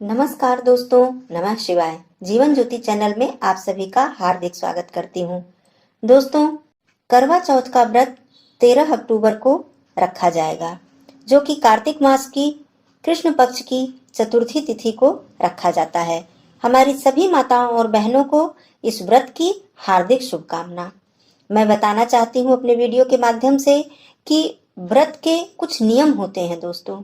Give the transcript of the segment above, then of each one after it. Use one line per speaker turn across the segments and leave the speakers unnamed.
नमस्कार दोस्तों, नमः शिवाय। जीवन ज्योति चैनल में आप सभी का हार्दिक स्वागत करती हूँ। दोस्तों, करवा चौथ का व्रत 13 अक्टूबर को रखा जाएगा, जो कि कार्तिक मास की कृष्ण पक्ष की चतुर्थी तिथि को रखा जाता है। हमारी सभी माताओं और बहनों को इस व्रत की हार्दिक शुभकामना। मैं बताना चाहती हूँ अपने वीडियो के माध्यम से कि व्रत के कुछ नियम होते हैं। दोस्तों,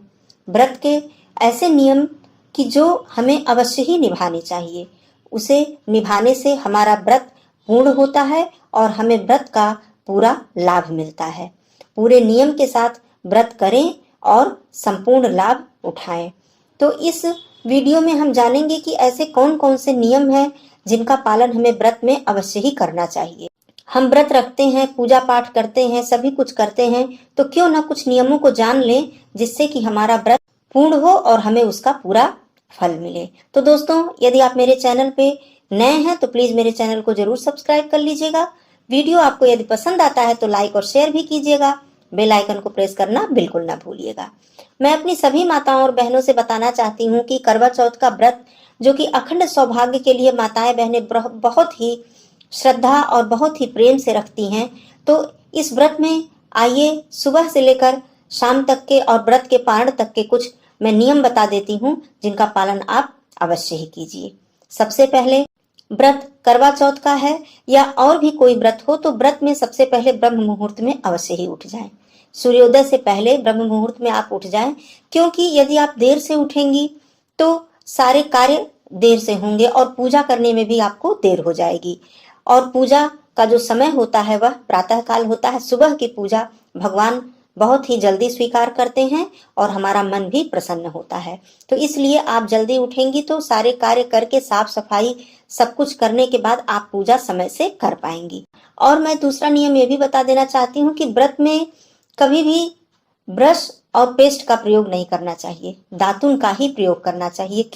व्रत के ऐसे नियम कि जो हमें अवश्य ही निभाने चाहिए। उसे निभाने से हमारा व्रत पूर्ण होता है और हमें व्रत का पूरा लाभ मिलता है। पूरे नियम के साथ व्रत करें और संपूर्ण लाभ उठाएं। तो इस वीडियो में हम जानेंगे कि ऐसे कौन कौन से नियम हैं जिनका पालन हमें व्रत में अवश्य ही करना चाहिए। हम व्रत रखते हैं, पूजा पाठ करते हैं, सभी कुछ करते हैं, तो क्यों ना कुछ नियमों को जान लें जिससे कि हमारा व्रत पूर्ण हो और हमें उसका पूरा फल मिले। तो दोस्तों, यदि आप मेरे चैनल पे नए हैं तो प्लीज मेरे चैनल को जरूर सब्सक्राइब कर लीजिएगा। वीडियो आपको यदि पसंद आता है तो लाइक और शेयर भी कीजिएगा। बेल आइकन को प्रेस करना बिल्कुल ना भूलिएगा। मैं अपनी सभी माताओं और बहनों से बताना चाहती हूँ कि करवा चौथ का व्रत, जो कि अखंड सौभाग्य के लिए माताएं बहनें बहुत ही श्रद्धा और बहुत ही प्रेम से रखती हैं, तो इस व्रत में आइए सुबह से लेकर शाम तक के और व्रत के पारण तक के कुछ मैं नियम बता देती हूँ जिनका पालन आप अवश्य ही कीजिए। सबसे पहले, व्रत करवा चौथ का है या और भी कोई व्रत हो तो व्रत में सबसे पहले ब्रह्म मुहूर्त में अवश्य ही उठ जाएं। सूर्योदय से पहले ब्रह्म मुहूर्त में आप उठ जाएं, क्योंकि यदि आप देर से उठेंगी तो सारे कार्य देर से होंगे और पूजा करने में भी आपको देर हो जाएगी। और पूजा का जो समय होता है वह प्रातः काल होता है। सुबह की पूजा भगवान बहुत ही जल्दी स्वीकार करते हैं और हमारा मन भी प्रसन्न होता है। तो इसलिए आप जल्दी उठेंगी तो सारे कार्य करके साफ सफाई सब कुछ करने के बाद आप पूजा समय से कर पाएंगी। और मैं दूसरा नियम ये भी बता देना चाहती हूँ कि व्रत में कभी भी ब्रश और पेस्ट का प्रयोग नहीं करना चाहिए, दातुन का ही प्रयोग करना चाहिए।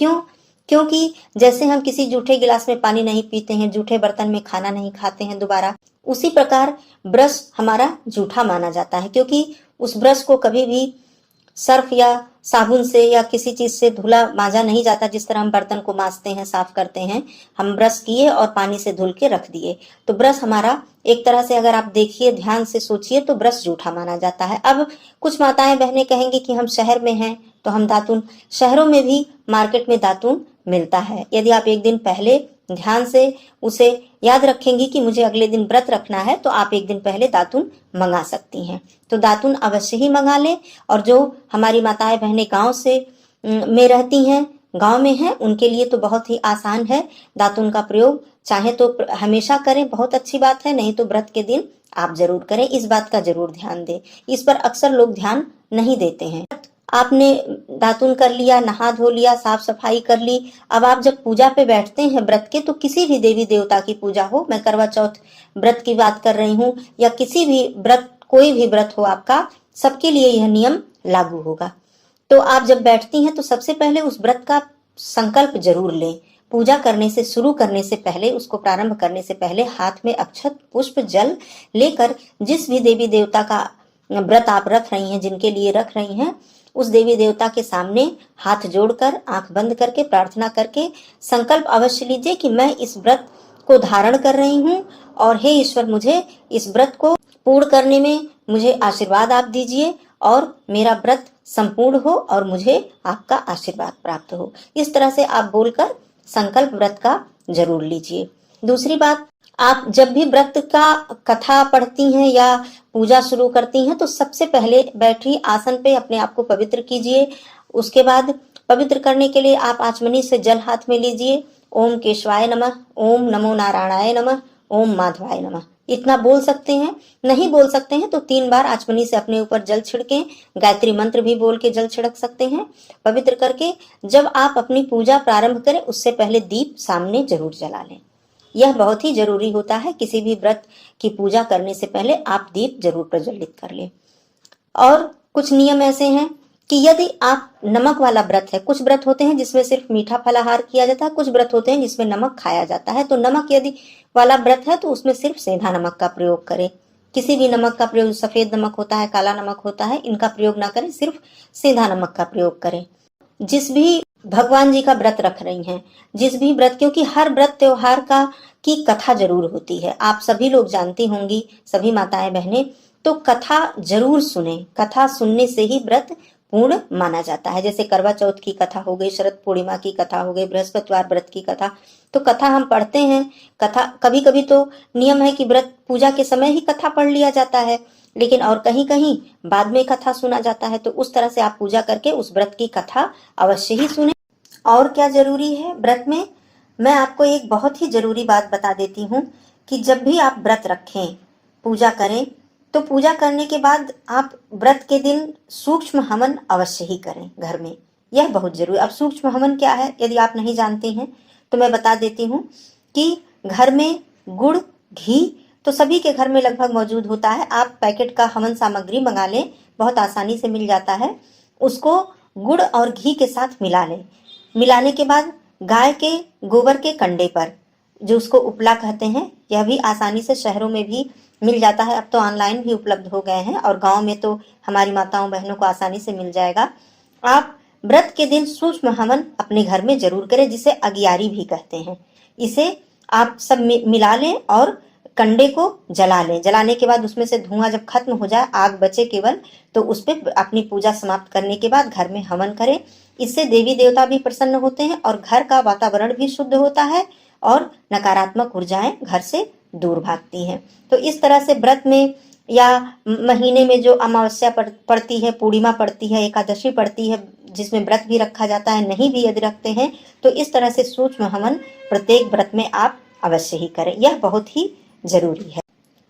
क्योंकि जैसे हम किसी जूठे गिलास में पानी नहीं पीते हैं, जूठे बर्तन में खाना नहीं खाते हैं दोबारा, उसी प्रकार ब्रश हमारा जूठा माना जाता है, क्योंकि उस ब्रश को कभी भी सर्फ या साबुन से या किसी चीज से धुला मांजा नहीं जाता। जिस तरह हम बर्तन को मांजते हैं, साफ करते हैं, हम ब्रश किए और पानी से धुल के रख दिए, तो ब्रश हमारा एक तरह से, अगर आप देखिए ध्यान से सोचिए, तो ब्रश जूठा माना जाता है। अब कुछ माताएं बहनें कहेंगे कि हम शहर में हैं तो हम दातुन, शहरों में भी मार्केट में दातुन मिलता है। यदि आप एक दिन पहले ध्यान से उसे याद रखेंगी कि मुझे अगले दिन व्रत रखना है, तो आप एक दिन पहले दातुन मंगा सकती हैं। तो दातुन अवश्य ही मंगा लें। और जो हमारी माताएं बहनें गांव से में रहती हैं, गांव में हैं, उनके लिए तो बहुत ही आसान है। दातुन का प्रयोग चाहे तो हमेशा करें, बहुत अच्छी बात है, नहीं तो व्रत के दिन आप जरूर करें। इस बात का जरूर ध्यान दें, इस पर अक्सर लोग ध्यान नहीं देते हैं। आपने दातुन कर लिया, नहा धो लिया, साफ सफाई कर ली, अब आप जब पूजा पे बैठते हैं व्रत के, तो किसी भी देवी देवता की पूजा हो, मैं करवा चौथ व्रत की बात कर रही हूँ या किसी भी व्रत, कोई भी व्रत हो आपका, सबके लिए यह नियम लागू होगा। तो आप जब बैठती हैं तो सबसे पहले उस व्रत का संकल्प जरूर लें। पूजा करने से, शुरू करने से पहले, उसको प्रारंभ करने से पहले हाथ में अक्षत, पुष्प, जल लेकर जिस भी देवी देवता का व्रत आप रख रही हैं, जिनके लिए रख रही हैं, उस देवी देवता के सामने हाथ जोड़कर, आंख बंद करके, प्रार्थना करके संकल्प अवश्य लीजिए कि मैं इस व्रत को धारण कर रही हूँ और हे ईश्वर, मुझे इस व्रत को पूर्ण करने में मुझे आशीर्वाद आप दीजिए और मेरा व्रत संपूर्ण हो और मुझे आपका आशीर्वाद प्राप्त हो। इस तरह से आप बोलकर संकल्प व्रत का जरूर लीजिए। दूसरी बात, आप जब भी व्रत का कथा पढ़ती हैं या पूजा शुरू करती हैं तो सबसे पहले बैठी आसन पे अपने आप को पवित्र कीजिए। उसके बाद पवित्र करने के लिए आप आचमनी से जल हाथ में लीजिए। ओम केशवाय नमः, ओम नमो नारायणाय नमः, ओम माधवाय नमः, इतना बोल सकते हैं। नहीं बोल सकते हैं तो 3 बार आचमनी से अपने ऊपर जल छिड़कें। गायत्री मंत्र भी बोल के जल छिड़क सकते हैं। पवित्र करके जब आप अपनी पूजा प्रारंभ करें उससे पहले दीप सामने जरूर जला लें। यह बहुत ही जरूरी होता है, किसी भी व्रत की पूजा करने से पहले आप दीप जरूर प्रज्वलित कर लें। और कुछ नियम ऐसे हैं कि यदि आप, नमक वाला व्रत है, कुछ व्रत होते हैं जिसमें सिर्फ मीठा फलाहार किया जाता है, कुछ व्रत होते हैं जिसमें नमक खाया जाता है। तो नमक यदि वाला व्रत है तो उसमें सिर्फ सेंधा नमक का प्रयोग करें। किसी भी नमक का प्रयोग, सफेद नमक होता है, काला नमक होता है, इनका प्रयोग ना करें, सिर्फ सेंधा नमक का प्रयोग करें। जिस भी भगवान जी का व्रत रख रही हैं, जिस भी व्रत, क्योंकि हर व्रत त्योहार का की कथा जरूर होती है, आप सभी लोग जानती होंगी, सभी माताएं बहनें, तो कथा जरूर सुने। कथा सुनने से ही व्रत पूर्ण माना जाता है। जैसे करवा चौथ की कथा हो गई, शरद पूर्णिमा की कथा हो गई, बृहस्पतिवार व्रत की कथा, तो कथा हम पढ़ते हैं। कथा कभी कभी तो नियम है कि व्रत पूजा के समय ही कथा पढ़ लिया जाता है, लेकिन और कहीं कहीं बाद में कथा सुना जाता है। तो उस तरह से आप पूजा करके उस व्रत की कथा अवश्य ही सुने। और क्या जरूरी है व्रत में, मैं आपको एक बहुत ही जरूरी बात बता देती हूँ कि जब भी आप व्रत रखें, पूजा करें, तो पूजा करने के बाद आप व्रत के दिन सूक्ष्म हवन अवश्य ही करें घर में। यह बहुत जरूरी। अब सूक्ष्म हवन क्या है, यदि आप नहीं जानते हैं तो मैं बता देती हूँ कि घर में गुड़ घी तो सभी के घर में लगभग मौजूद होता है। आप पैकेट का हवन सामग्री मंगा लें, बहुत आसानी से मिल जाता है। उसको गुड़ और घी के साथ मिला लें। मिलाने के बाद गाय के गोबर के कंडे पर, जो उसको उपला कहते हैं, यह भी आसानी से शहरों में भी मिल जाता है। अब तो ऑनलाइन भी उपलब्ध हो गए हैं और गांव में तो हमारी माताओं बहनों को आसानी से मिल जाएगा। आप व्रत के दिन सूक्ष्म हवन अपने घर में जरूर करें, जिसे अगियारी भी कहते हैं। इसे आप सब मिला लें और कंडे को जला लें। जलाने के बाद उसमें से धुआं जब खत्म हो जाए, आग बचे केवल, तो उस पर अपनी पूजा समाप्त करने के बाद घर में हवन करें। इससे देवी देवता भी प्रसन्न होते हैं और घर का वातावरण भी शुद्ध होता है और नकारात्मक ऊर्जाएं घर से दूर भागती हैं। तो इस तरह से व्रत में या महीने में जो अमावस्या पड़ती है, पूर्णिमा पड़ती है, एकादशी पड़ती है, जिसमें व्रत भी रखा जाता है, नहीं भी यदि रखते हैं तो इस तरह से सूक्ष्म हवन प्रत्येक व्रत में आप अवश्य ही करें। यह बहुत ही जरूरी है।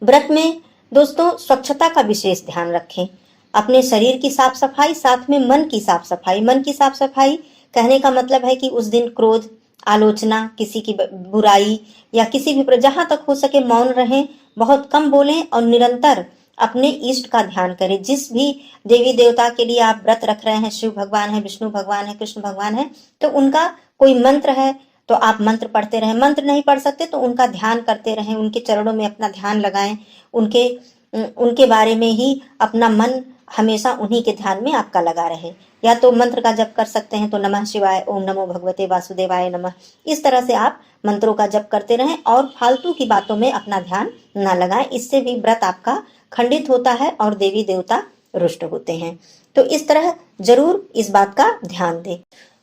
व्रत में दोस्तों स्वच्छता का विशेष ध्यान रखें। अपने शरीर की साफ सफाई, साथ में मन की साफ सफाई। मन की साफ सफाई कहने का मतलब है कि उस दिन क्रोध, आलोचना, किसी की बुराई या किसी भी, जहां तक हो सके मौन रहें, बहुत कम बोलें और निरंतर अपने इष्ट का ध्यान करें। जिस भी देवी देवता के लिए आप व्रत रख रहे हैं, शिव भगवान है, विष्णु भगवान है, कृष्ण भगवान है, तो उनका कोई मंत्र है तो आप मंत्र पढ़ते रहें। मंत्र नहीं पढ़ सकते तो उनका ध्यान करते रहें, उनके चरणों में अपना ध्यान लगाएं, उनके बारे में ही अपना मन हमेशा उन्हीं के ध्यान में आपका लगा रहे। या तो मंत्र का जप कर सकते हैं तो नमः शिवाय, ओम नमो भगवते वासुदेवाय नमः, इस तरह से आप मंत्रों का जप करते रहें और फालतू की बातों में अपना ध्यान न लगाएं। इससे भी व्रत आपका खंडित होता है और देवी देवता रुष्ट होते हैं। तो इस तरह जरूर इस बात का ध्यान दें।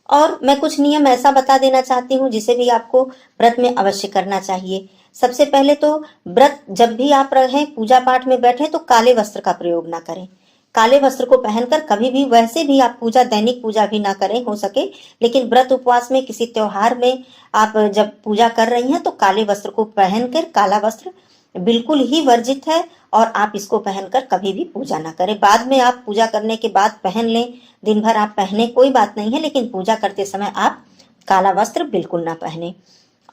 और मैं कुछ नियम ऐसा बता देना चाहती हूँ जिसे भी आपको व्रत में अवश्य करना चाहिए। सबसे पहले तो व्रत जब भी आप रहें, पूजा पाठ में बैठे, तो काले वस्त्र का प्रयोग ना करें। काले वस्त्र को पहनकर कभी भी, वैसे भी आप पूजा, दैनिक पूजा भी ना करें हो सके, लेकिन व्रत उपवास में, किसी त्योहार में आप जब पूजा कर रही हैं तो काले वस्त्र को पहनकर, काला वस्त्र बिल्कुल ही वर्जित है और आप इसको पहनकर कभी भी पूजा ना करें। बाद में आप पूजा करने के बाद पहन लें, दिन भर आप पहने, कोई बात नहीं है, लेकिन पूजा करते समय आप काला वस्त्र बिल्कुल ना पहने।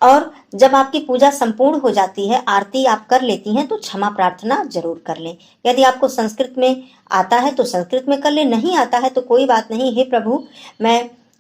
और जब आपकी पूजा संपूर्ण हो जाती है, आरती आप कर लेती हैं, तो क्षमा प्रार्थना जरूर कर लें। यदि आपको संस्कृत में आता है तो संस्कृत में कर लें, नहीं आता है तो कोई बात नहीं, हे प्रभु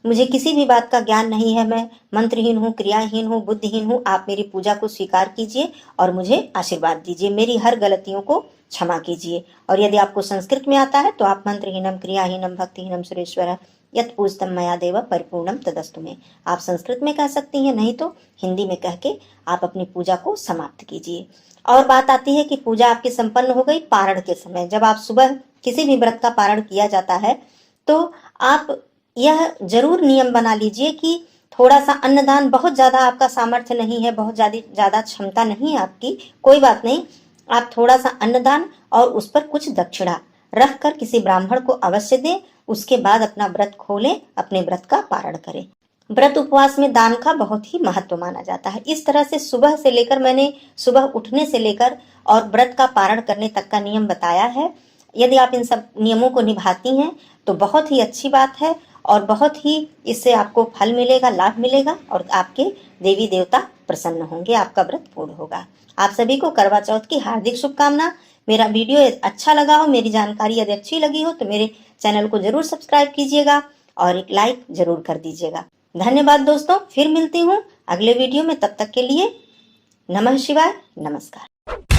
मुझे किसी भी बात का ज्ञान नहीं है, मैं मंत्रहीन हूँ, क्रियाहीन हूँ, बुद्धिहीन हूँ, आप मेरी पूजा को स्वीकार कीजिए और मुझे आशीर्वाद दीजिए, मेरी हर गलतियों को क्षमा कीजिए। और यदि आपको संस्कृत में आता है तो आप मंत्रहीनम क्रियाहीनम भक्तिहीनम सुरेश्वर यत पूजतम मया देव परिपूर्णम तदस्तु में, आप संस्कृत में कह सकती हैं, नहीं तो हिंदी में कह के आप अपनी पूजा को समाप्त कीजिए। और बात आती है कि पूजा आपकी संपन्न हो गई, पारण के समय जब आप सुबह किसी भी व्रत का पारण किया जाता है तो आप यह जरूर नियम बना लीजिए कि थोड़ा सा अन्नदान, बहुत ज्यादा आपका सामर्थ्य नहीं है, बहुत ज्यादा क्षमता नहीं है आपकी, कोई बात नहीं, आप थोड़ा सा अन्नदान और उस पर कुछ दक्षिणा रख कर किसी ब्राह्मण को अवश्य दें। उसके बाद अपना व्रत खोलें, अपने व्रत का पारण करें। व्रत उपवास में दान का बहुत ही महत्व माना जाता है। इस तरह से सुबह से लेकर, मैंने सुबह उठने से लेकर और व्रत का पारण करने तक का नियम बताया है। यदि आप इन सब नियमों को निभाती हैं तो बहुत ही अच्छी बात है और बहुत ही इससे आपको फल मिलेगा, लाभ मिलेगा और आपके देवी देवता प्रसन्न होंगे, आपका व्रत पूर्ण होगा। आप सभी को करवा चौथ की हार्दिक शुभकामना। मेरा वीडियो अच्छा लगा हो, मेरी जानकारी यदि अच्छी लगी हो तो मेरे चैनल को जरूर सब्सक्राइब कीजिएगा और एक लाइक जरूर कर दीजिएगा। धन्यवाद दोस्तों, फिर मिलती हूँ अगले वीडियो में, तब तक के लिए नमः शिवाय, नमस्कार।